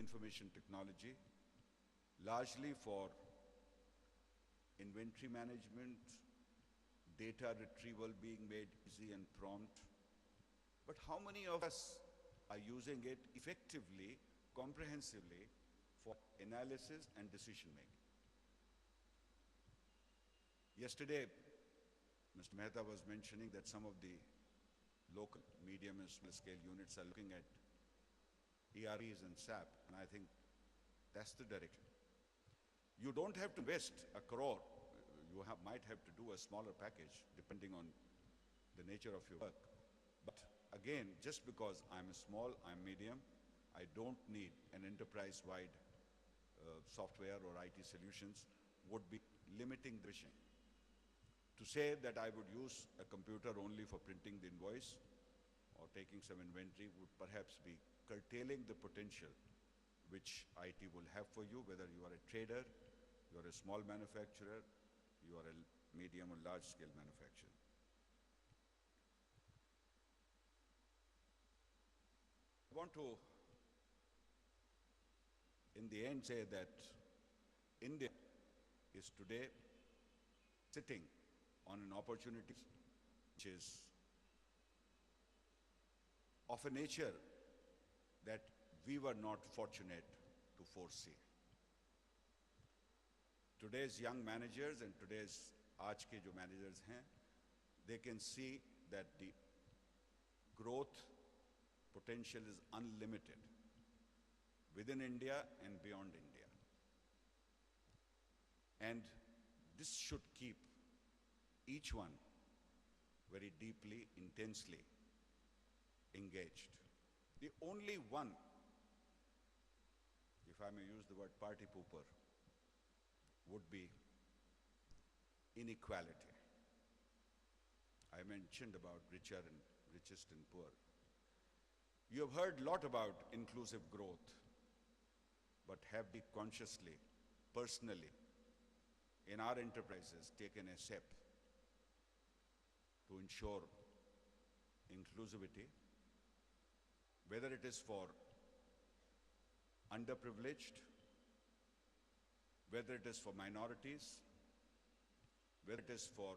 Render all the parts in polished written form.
information technology, largely for inventory management, data retrieval being made easy and prompt. But how many of us are using it effectively, comprehensively for analysis and decision making? Yesterday, Mr. Mehta was mentioning that some of the local, medium and small scale units are looking at ERPs and SAP, and I think that's the direction. You don't have to invest a crore. You might have to do a smaller package depending on the nature of your work. But again, just because I'm small, I'm medium, I don't need an enterprise-wide software or IT solutions would be limiting the vision. To say that I would use a computer only for printing the invoice or taking some inventory would perhaps be curtailing the potential which IT will have for you, whether you are a trader, you are a small manufacturer, you are a medium or large scale manufacturer. I want to, in the end, say that India is today sitting on an opportunity which is of a nature that we were not fortunate to foresee. Today's young managers and today's aaj ke jo managers hain, they can see that the growth potential is unlimited within India and beyond India. And this should keep each one very deeply, intensely engaged. The only one, if I may use the word party pooper, would be inequality. I mentioned about richer and richest and poor. You have heard a lot about inclusive growth, but have we consciously, personally, in our enterprises taken a step to ensure inclusivity, whether it is for underprivileged, whether it is for minorities, whether it is for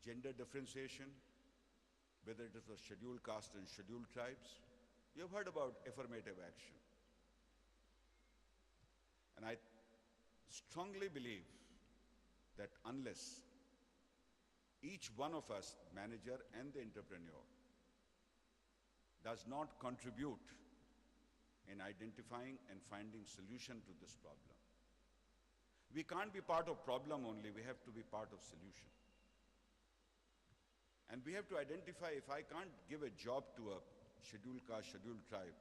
gender differentiation, whether it is for scheduled caste and scheduled tribes. You have heard about affirmative action. And I strongly believe that unless each one of us, manager and the entrepreneur, does not contribute in identifying and finding solution to this problem, we can't be part of problem only, we have to be part of solution. And we have to identify, if I can't give a job to a scheduled caste, scheduled tribe,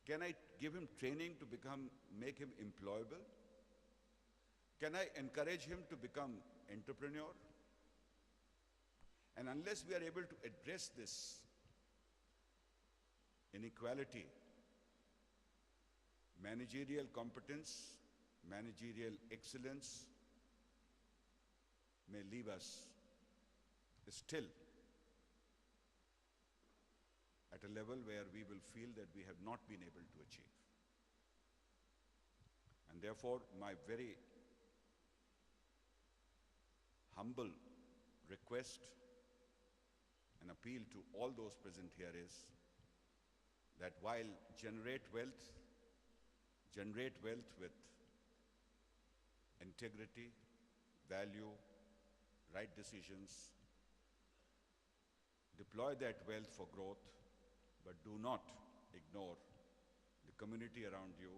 can I give him training to make him employable? Can I encourage him to become entrepreneur? And unless we are able to address this inequality, managerial competence, managerial excellence may leave us still at a level where we will feel that we have not been able to achieve. And therefore, my very humble request and appeal to all those present here is that while generate wealth with integrity, value, right decisions, deploy that wealth for growth, but do not ignore the community around you,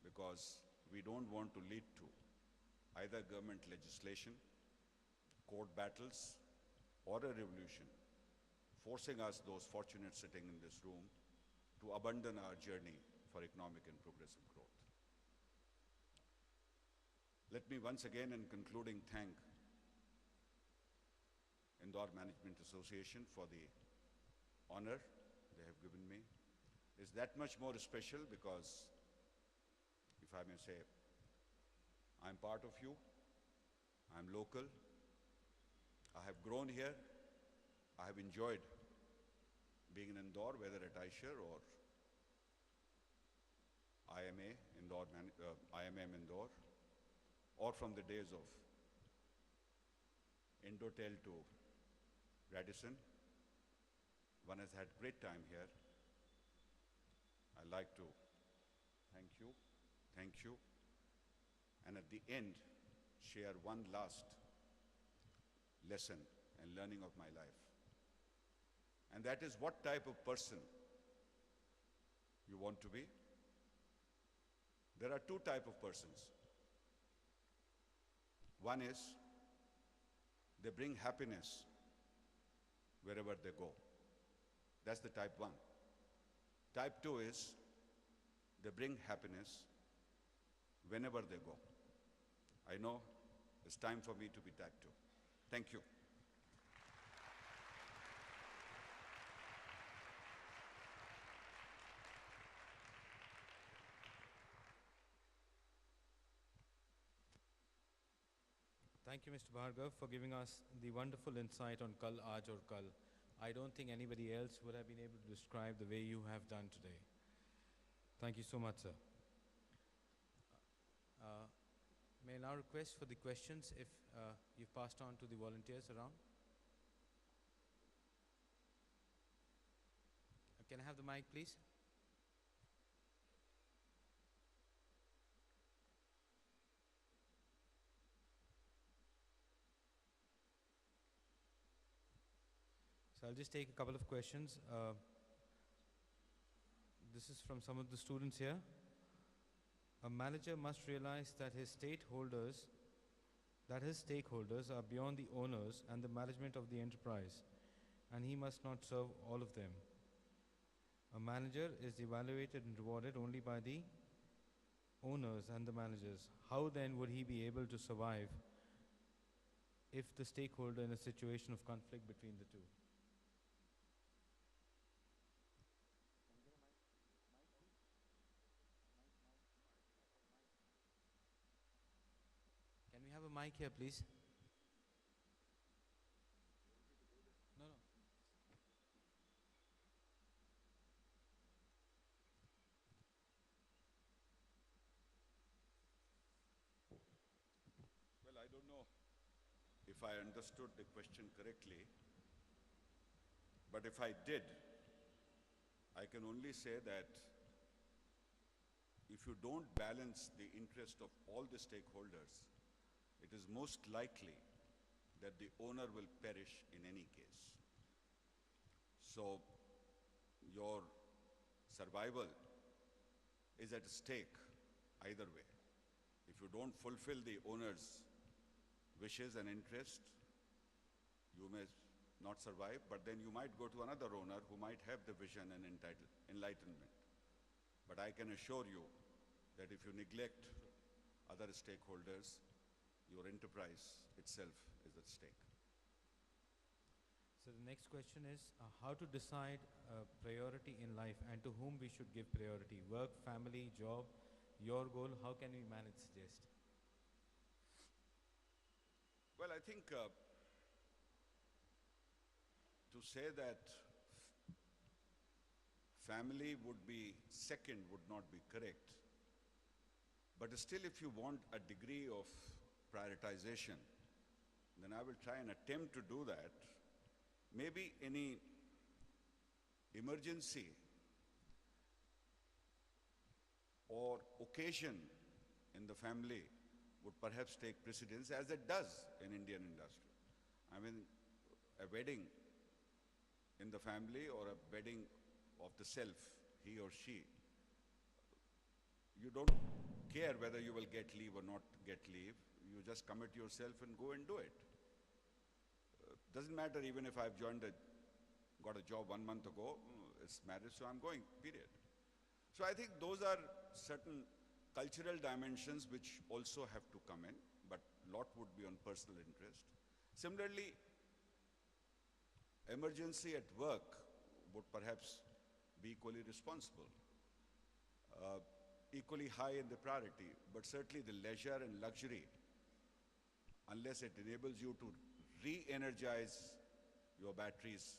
because we don't want to lead to either government legislation, court battles, or a revolution, forcing us, those fortunate sitting in this room, to abandon our journey for economic and progressive growth. Let me once again, in concluding, thank Indore Management Association for the honor they have given me. It's that much more special because, if I may say, I'm part of you, I'm local, I have grown here, I have enjoyed being in Indore, whether at Aishar or Indore, IMM Indore, or from the days of Indotel to Radisson. One has had great time here. I'd like to thank you, and at the end, share one last lesson and learning of my life. And that is what type of person you want to be. There are two types of persons. One is they bring happiness wherever they go. That's the type one. Type two is they bring happiness whenever they go. I know it's time for me to be type two. Thank you. Thank you, Mr. Bhargava, for giving us the wonderful insight on Kal, Aaj aur Kal. I don't think anybody else would have been able to describe the way you have done today. Thank you so much, sir. May I now request for the questions if you've passed on to the volunteers around? Can I have the mic, please? So I'll just take a couple of questions. This is from some of the students here. A manager must realize that his stakeholders are beyond the owners and the management of the enterprise, and he must not serve all of them. A manager is evaluated and rewarded only by the owners and the managers. How then would he be able to survive if the stakeholder in a situation of conflict between the two? Can we have a mic here, please? No, no. Well, I don't know if I understood the question correctly, but if I did, I can only say that if you don't balance the interest of all the stakeholders, it is most likely that the owner will perish in any case. So your survival is at stake either way. If you don't fulfill the owner's wishes and interests, you may not survive, but then you might go to another owner who might have the vision and enlightenment. But I can assure you that if you neglect other stakeholders, your enterprise itself is at stake. So the next question is how to decide priority in life and to whom we should give priority. Work, family, job, your goal, how can we manage, suggest? Well, I think to say that family would be second would not be correct. But still, if you want a degree of prioritization, then I will try and attempt to do that. Maybe any emergency or occasion in the family would perhaps take precedence, as it does in Indian industry. I mean, a wedding in the family or a wedding of the self, he or she, you don't care whether you will get leave or not get leave. You just commit yourself and go and do it. Doesn't matter even if I've got a job 1 month ago, it's marriage, so I'm going, period. So I think those are certain cultural dimensions which also have to come in, but a lot would be on personal interest. Similarly, emergency at work would perhaps be equally responsible, equally high in the priority, but certainly the leisure and luxury, unless it enables you to re-energize your batteries